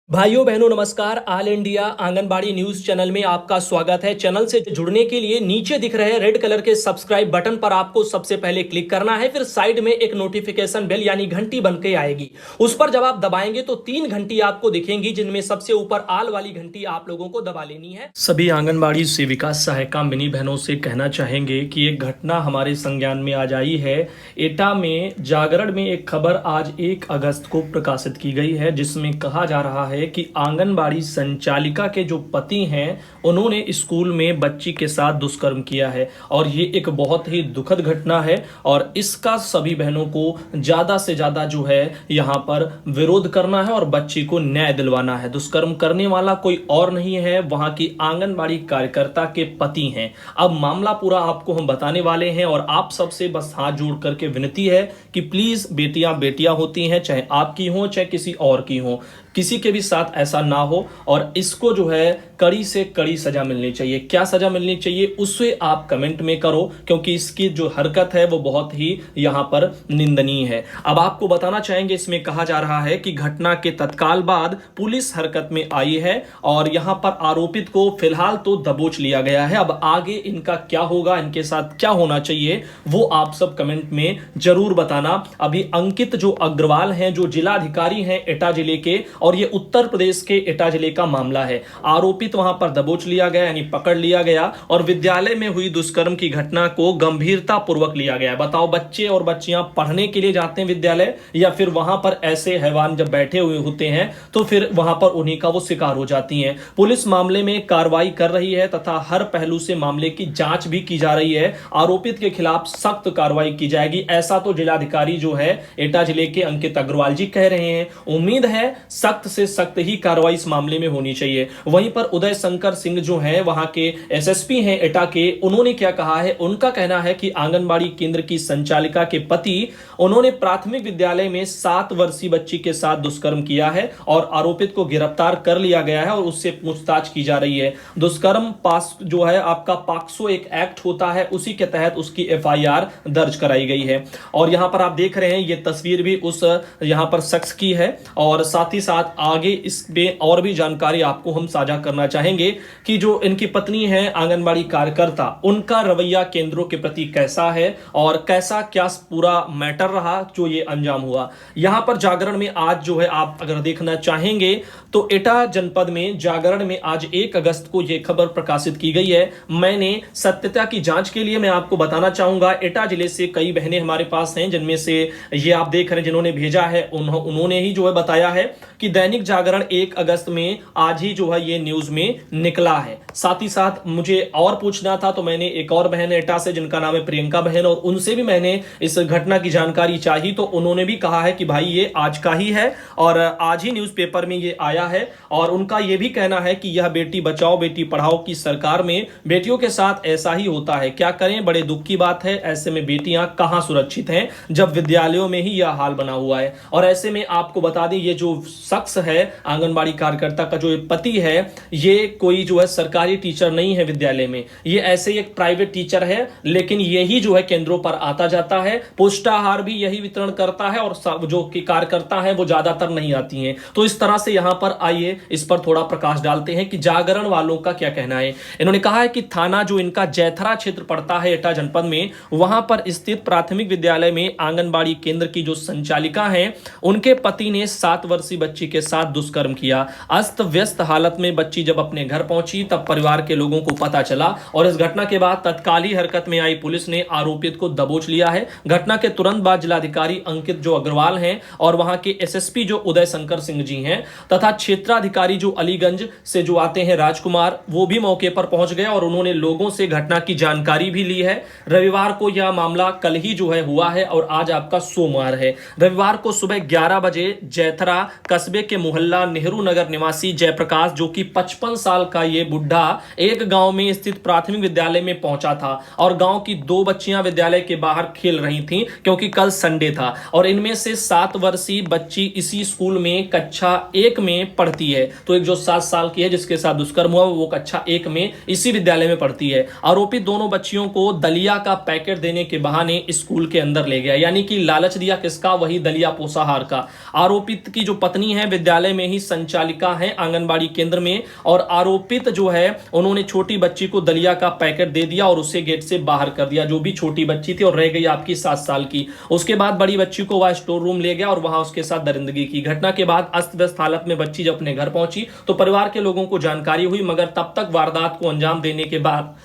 भाइयों बहनों नमस्कार। All India anganwadi news channel में आपका स्वागत है। चैनल से जुड़ने के लिए नीचे दिख रहे रेड कलर के सब्सक्राइब बटन पर आपको सबसे पहले क्लिक करना है। फिर साइड में एक नोटिफिकेशन बेल यानी घंटी बन के आएगी, उस पर जब आप दबाएंगे तो 3 घंटी आपको दिखेंगी, जिनमें सबसे ऊपर आल वाली घंटी आप लोगों को दबा लेनी है। सभी आंगनबाड़ी सेविका सहायिका मिनी बहनों से कहना चाहेंगे कि एक घटना हमारे संज्ञान में आज आई है। एटा में जागरण में एक खबर आज 1 अगस्त को प्रकाशित की गई है, जिसमें कहा जा रहा है कि आंगनबाड़ी संचालिका के जो पति हैं उन्होंने स्कूल में बच्ची के साथ दुष्कर्म किया है। और ये एक बहुत ही दुखद घटना है और इसका सभी बहनों को ज्यादा से ज्यादा जो है यहाँ पर विरोध करना है और बच्ची को न्याय दिलवाना है। दुष्कर्म करने वाला कोई और नहीं है, वहां की आंगनबाड़ी कार्यकर्ता के पति हैं। अब मामला पूरा आपको हम बताने वाले हैं और आप सबसे बस हाथ जोड़ करके विनती है कि प्लीज बेटियां बेटियां होती हैं, चाहे आपकी हो चाहे किसी और की हो, किसी के भी साथ ऐसा ना हो और इसको जो है कड़ी से कड़ी सजा मिलनी चाहिए। क्या सजा मिलनी चाहिए उसे आप कमेंट में करो, क्योंकि इसकी जो हरकत है वो बहुत ही यहां पर निंदनीय है। अब आपको बताना चाहेंगे, इसमें कहा जा रहा है कि घटना के तत्काल बाद पुलिस हरकत में आई है और यहां पर आरोपित को फिलहाल तो दबोच लिया गया है। अब आगे इनका क्या होगा, इनके साथ क्या होना चाहिए, वो आप सब कमेंट में जरूर बताना। अभी अंकित जो अग्रवाल हैं, जो जिलाधिकारी हैं एटा जिले के, और ये उत्तर प्रदेश के एटा जिले का मामला है। आरोपित वहां पर दबोच लिया गया यानी पकड़ लिया गया और विद्यालय में हुई दुष्कर्म की घटना को गंभीरता पूर्वक लिया गया। बताओ, बच्चे और बच्चियां पढ़ने के लिए जाते हैं विद्यालय, या फिर वहां पर ऐसे हैवान जब बैठे हुए होते हैं तो फिर वहां पर उन्हीं का वो शिकार हो जाती हैं। पुलिस मामले में कार्रवाई कर रही है तथा हर पहलू से मामले की जांच भी की जा रही है। आरोपित के खिलाफ सख्त कार्रवाई की जाएगी, ऐसा तो जिलाधिकारी जो है एटा जिले के अंकित अग्रवाल जी कह रहे हैं। उम्मीद है सख्त से सख्त ही कार्रवाई इस मामले में होनी चाहिए। वहीं पर उदय शंकर सिंह जो हैं वहां के एसएसपी हैं एटा के, उन्होंने क्या कहा है, उनका कहना है कि आंगनबाड़ी केंद्र की संचालिका के पति उन्होंने प्राथमिक विद्यालय में 7 वर्षीय बच्ची के साथ दुष्कर्म किया है और आरोपित को गिरफ्तार कर लिया गया है और उससे पूछताछ की जा रही है। दुष्कर्म पास जो है आपका पाक्सो एक एक्ट होता है, उसी के तहत उसकी एफआईआर दर्ज कराई गई है। और यहां पर आप देख रहे हैं ये तस्वीर भी उस यहां पर शख्स की है और साथ ही साथ आगे इसमें और भी जानकारी आपको हम साझा करना चाहेंगे कि जो इनकी पत्नी है आंगनबाड़ी कार्यकर्ता, उनका रवैया केंद्रों के प्रति कैसा है और कैसा क्या पूरा मैटर रहा जो ये अंजाम हुआ। यहां पर जागरण में आज जो है आप अगर देखना चाहेंगे तो एटा जनपद में जागरण में आज 1 अगस्त को यह खबर प्रकाशित की गई है। मैंने सत्यता की जांच के लिए मैं आपको बताना चाहूंगा, एटा जिले से कई बहनें हमारे पास हैं, जिनमें से ये आप देख रहे हैं जिन्होंने भेजा है उन्होंने ही जो है बताया है कि दैनिक जागरण 1 अगस्त में आज ही जो है ये न्यूज में निकला है। साथ ही साथ मुझे और पूछना था तो मैंने एक और बहन एटा से जिनका नाम है प्रियंका बहन, और उनसे भी मैंने इस घटना की जानकारी चाही तो उन्होंने भी कहा है कि भाई ये आज का ही है और आज ही न्यूज़पेपर में ये आया है। और उनका ये भी कहना है कि यह बेटी बचाओ बेटी पढ़ाओ की सरकार में बेटियों के साथ ऐसा ही होता है। क्या करें, बड़े दुख की बात है। ऐसे में बेटियां कहां सुरक्षित हैं जब विद्यालयों में ही यह हाल बना हुआ है। और ऐसे में आपको बता दें, ये जो शख्स है आंगनबाड़ी कार्यकर्ता का जो पति है, ये कोई जो है सरकारी टीचर नहीं है विद्यालय में, ये ऐसे एक प्राइवेट टीचर है, लेकिन यही जो है केंद्रों पर आता जाता है, पुष्टाहार भी यही वितरण करता है और जो कि कार्यकर्ता है वो ज्यादातर नहीं आती हैं। तो इस तरह से यहां पर आइए इस पर थोड़ा प्रकाश डालते हैं कि जागरण वालों का क्या कहना है। इन्होंने कहा है कि थाना जो इनका जैथरा क्षेत्र पड़ता है एटा जनपद में, वहां पर स्थित प्राथमिक विद्यालय में आंगनबाड़ी केंद्र की जो संचालिका है उनके पति ने 7 वर्षीय बच्ची के साथ दुष्कर्म किया। अस्त व्यस्त हालत में बच्ची जब अपने घर पहुंची तब परिवार के लोगों को पता चला और इस घटना के बाद तत्काली हरकत में आई पुलिस ने आरोपित को दबोच लिया है। घटना के तुरंत बाद जिलाधिकारी अंकित जो अग्रवाल हैं और वहां के एसएसपी जो उदय शंकर सिंह जी हैं तथा क्षेत्राधिकारी जो अलीगंज से जो आते हैं राजकुमार, वो भी मौके पर पहुंच गए और उन्होंने लोगों से घटना की जानकारी भी ली है। रविवार को यह मामला कल ही जो है हुआ है और आज आपका सोमवार है। रविवार को सुबह 11 बजे जैथरा कस्बे के मोहल्ला नेहरू नगर निवासी जयप्रकाश, जो कि 55 साल का ये बुढ़ा, एक गांव में स्थित प्राथमिक विद्यालय में पहुंचा था और गांव की 2 बच्चियां विद्यालय के बाहर खेल रही थीं क्योंकि कल संडे था और इनमें से 7 वर्षीय बच्ची इसी स्कूल में कक्षा 1 में में पढ़ती है। तो एक जो 7 साल की है जिसके साथ दुष्कर्म हुआ वो कक्षा 1 में इसी विद्यालय में पढ़ती है। आरोपित दोनों बच्चियों को दलिया का पैकेट देने के बहाने स्कूल के अंदर ले गया, यानी कि लालच दिया किसका, वही दलिया पोषाहार का। आरोपित की जो पत्नी है विद्यालय में ही संचालिका है आंगनबाड़ी केंद्र में, और आरोपित जो है उन्होंने छोटी बच्ची को दलिया का पैकेट दे दिया और उसे गेट से बाहर कर दिया, जो भी छोटी बच्ची थी, और रह गई आपकी 7 साल की। उसके बाद बड़ी बच्ची को वह स्टोर रूम ले गया और वहां उसके साथ दरिंदगी की। घटना के बाद अस्त व्यस्त हालत में बच्ची जब अपने घर पहुंची तो परिवार के लोगों को जानकारी हुई, मगर तब तक वारदात को अंजाम देने के बाद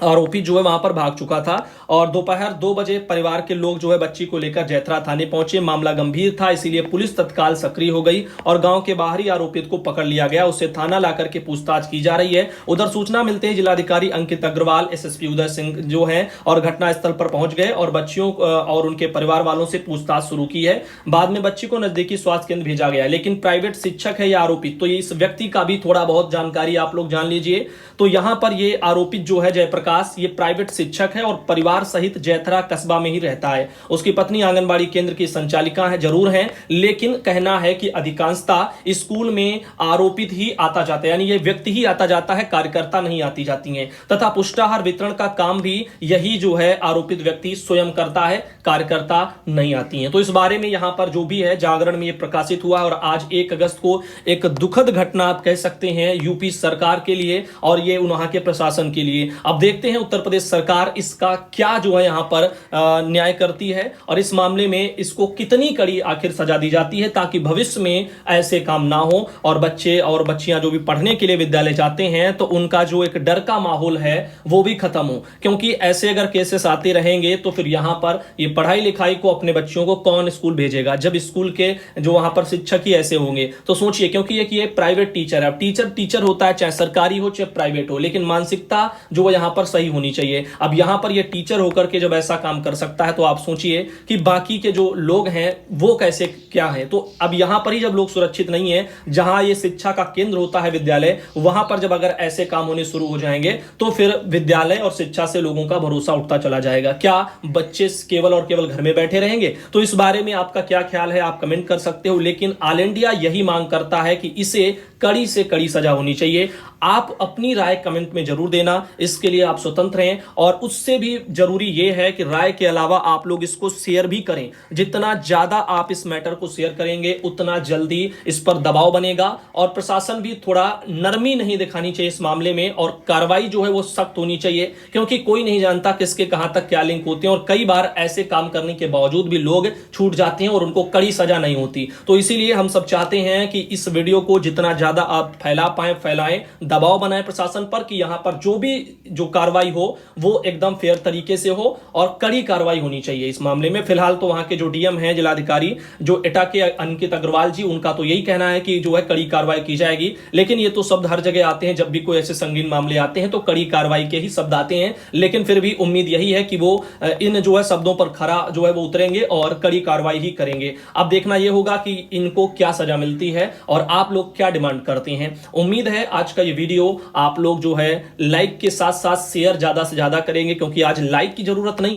आरोपी जो है वहां पर भाग चुका था। और दोपहर 2 बजे परिवार के लोग जो है बच्ची को लेकर जैथरा थाने पहुंचे। मामला गंभीर था, इसीलिए पुलिस तत्काल सक्रिय हो गई और गांव के बाहर ही आरोपित को पकड़ लिया गया। उसे थाना लाकर के पूछताछ की जा रही है। उधर सूचना मिलते ही जिलाधिकारी अंकित अग्रवाल, एसएसपी उदय सिंह जो है और घटनास्थल पर पहुंच गए और बच्चियों और उनके परिवार वालों से पूछताछ शुरू की है। बाद में बच्ची को नजदीकी स्वास्थ्य केंद्र भेजा गया, लेकिन प्राइवेट शिक्षक है यह आरोपित, तो इस व्यक्ति का भी थोड़ा बहुत जानकारी आप लोग जान लीजिए। तो यहां पर ये आरोपित जो है जयप्रकाश, ये प्राइवेट शिक्षक है और परिवार सहित जैथरा कस्बा में ही रहता है। उसकी पत्नी आंगनबाड़ी केंद्र की संचालिका है जरूर है, लेकिन कहना है कि अधिकांशतः स्कूल में आरोपित ही आता जाता है, यानी ये व्यक्ति ही आता जाता है, कार्यकर्ता नहीं आती जाती हैं। तथा पुष्टाहार वितरण का काम भी यही जो है आरोपित व्यक्ति स्वयं करता है, कार्यकर्ता नहीं आती हैं। तो इस बारे में यहां पर जो भी है जागरण में ये प्रकाशित हुआ और आज 1 अगस्त को एक दुखद घटना आप कह सकते हैं यूपी सरकार के लिए और ये वहां के प्रशासन के लिए। अब देखते हैं उत्तर प्रदेश सरकार इसका क्या जो है यहां पर न्याय करती है और इस मामले में इसको कितनी कड़ी आखिर सजा दी जाती है, ताकि भविष्य में ऐसे काम ना हो और बच्चे और बच्चियां जो भी पढ़ने के लिए विद्यालय जाते हैं तो उनका जो एक डर का माहौल है वो भी खत्म हो। क्योंकि ऐसे अगर केसेस आते रहेंगे तो फिर यहां पर ये पढ़ाई लिखाई को अपने बच्चों को कौन स्कूल भेजेगा, जब स्कूल के जो वहां पर शिक्षक ही ऐसे होंगे। तो सोचिए, क्योंकि ये प्राइवेट टीचर है, टीचर होता है चाहे सरकारी हो चाहे प्राइवेट हो, लेकिन मानसिकता जो यहां पर सही होनी चाहिए। अब यहां पर ये टीचर होकर के जब ऐसा काम कर सकता है तो आप सोचिए कि बाकी के जो लोग हैं वो कैसे क्या है। तो अब यहां पर ही जब लोग सुरक्षित नहीं है, जहां ये शिक्षा का केंद्र होता है विद्यालय, वहां पर जब अगर ऐसे काम होने शुरू हो जाएंगे तो फिर विद्यालय और शिक्षा से लोगों का भरोसा उठता चला जाएगा। क्या बच्चे केवल और केवल घर में बैठे रहेंगे? तो इस बारे में आपका क्या ख्याल है आप कमेंट कर सकते हो, लेकिन ऑल इंडिया यही मांग करता है कि इसे कड़ी से कड़ी सजा होनी चाहिए। आप अपनी राय कमेंट में जरूर देना, इसके लिए आप स्वतंत्र हैं और उससे भी जरूरी यह है कि राय के अलावा आप लोग इसको शेयर भी करें। जितना ज्यादा आप इस मैटर को शेयर करेंगे उतना जल्दी इस पर दबाव बनेगा और प्रशासन भी थोड़ा नरमी नहीं दिखानी चाहिए इस मामले में और कार्रवाई जो है वो सख्त होनी चाहिए, क्योंकि कोई नहीं जानता किसके कहां तक क्या लिंक होते हैं और कई बार ऐसे काम करने के बावजूद भी लोग छूट जाते हैं और उनको कड़ी सजा नहीं होती। तो इसीलिए हम सब चाहते हैं कि इस वीडियो को जितना ज्यादा आप फैला पाए फैलाएं, दबाव बनाएं प्रशासन पर कि यहां पर जो कार्रवाई हो वो एकदम फेयर तरीके से हो और कड़ी कार्रवाई होनी चाहिए इस मामले में। फिलहाल तो वहां के जो डीएम हैं जिलाधिकारी जो एटा के अंकित अग्रवाल जी, उनका तो यही कहना है कि जो है कड़ी कार्रवाई की जाएगी, लेकिन ये तो शब्द हर जगह आते हैं, जब भी कोई ऐसे संगीन मामले आते हैं तो कड़ी कार्रवाई के ही शब्द आते हैं, लेकिन फिर भी उम्मीद यही है कि वो इन जो है शब्दों पर खरा जो है वो उतरेंगे और कड़ी कार्रवाई ही करेंगे। अब देखना यह होगा कि इनको क्या सजा मिलती है और आप लोग क्या डिमांड करते हैं। उम्मीद है आज का ये वीडियो आप लोग जो है लाइक के साथ साथ शेयर ज्यादा से ज्यादा करेंगे, क्योंकि आज लाइक की जरूरत नहीं